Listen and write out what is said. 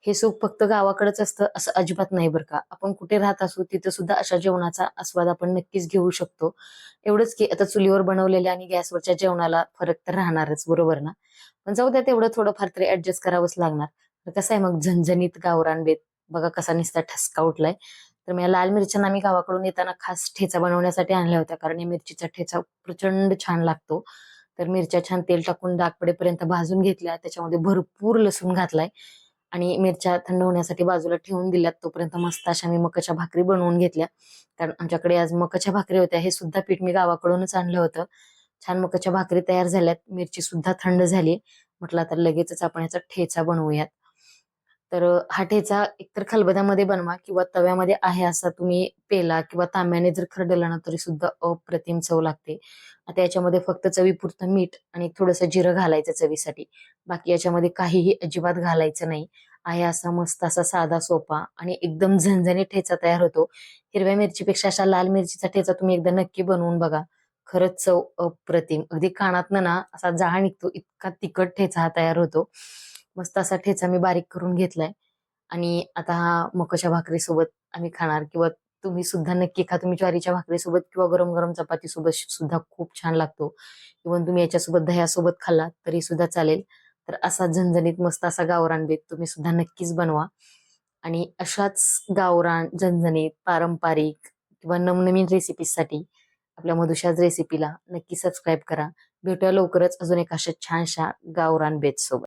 हे सुख फक्त गावाकडेच असतं असं अजिबात नाही बरं का. आपण कुठे राहत असू तिथं सुद्धा अशा जेवणाचा आस्वाद आपण नक्कीच घेऊ शकतो. एवढंच की आता चुलीवर बनवलेल्या आणि गॅसवरच्या जेवणाला फरक तर राहणारच, बरोबर ना? पण जाऊ द्या, तेवढं थोडंफार तरी ऍडजस्ट करावंच लागणार. तर कसं आहे मग झणझणीत गावरान बेत बघा कसा निसता ठसका उठलाय. तर मी या लाल मिरच्या मी गावाकडून येताना खास ठेचा बनवण्यासाठी आणल्या होत्या, कारण या मिरचीचा ठेचा प्रचंड छान लागतो. तर मिरच्या छान तेल टाकून डाग पडेपर्यंत भाजून घेतल्या, त्याच्यामध्ये भरपूर लसूण घातलाय आणि मिरच्या थंड होण्यासाठी बाजूला ठेवून दिल्यात. तोपर्यंत मस्त अशा मी मकाच्या भाकरी बनवून घेतल्या, कारण आमच्याकडे आज मकाच्या भाकरी होत्या. हे सुद्धा पीठ मी गावाकडूनच आणलं होतं. छान मकाच्या भाकरी तयार झाल्यात, मिरची सुद्धा थंड झाली. म्हटलं आता लगेचच आपण याचा ठेचा बनवूयात. तर हा ठेचा एकतर खलबत्यामध्ये बनवा किंवा तव्यामध्ये आहे असा तुम्ही पेला किंवा तांब्याने जर खरडला ना तरी सुद्धा अप्रतिम चव लागते. आता याच्यामध्ये फक्त चवीपुरतं मीठ आणि थोडंसं जिरं घालायचं चवीसाठी. बाकी याच्यामध्ये काहीही अजिबात घालायचं नाही. आहे असा मस्त असा साधा सोपा आणि एकदम झणझणीत ठेचा तयार होतो. हिरव्या मिरचीपेक्षा अशा लाल मिरचीचा ठेचा तुम्ही एकदा नक्की बनवून बघा. खरंच चव अप्रतिम. अगदी कानातनं ना असा जाळ निघतो, इतका तिखट ठेचा हा तयार होतो. मस्त असा ठेचा मी बारीक करून घेतलाय आणि आता हा मकाच्या भाकरी सोबत आम्ही खाणार, किंवा तुम्ही सुद्धा नक्की खा. तुम्ही ज्वारीच्या भाकरी सोबत किंवा गरम गरम चपाती सोबत सुद्धा खूप छान लागतो. इव्हन तुम्ही याच्यासोबत दह्यासोबत खाल्ला तरी सुद्धा चालेल. तर असा झणझणीत मस्त असा गावरान बेत तुम्ही सुद्धा नक्कीच बनवा. आणि अशाच गावरान झणझणीत पारंपरिक किंवा नवनवीन रेसिपीसाठी आपल्या मधुशाज रेसिपीला नक्की सबस्क्राईब करा. भेटूया लवकरच अजून एका अशा छानशा गावरान बेत सोबत.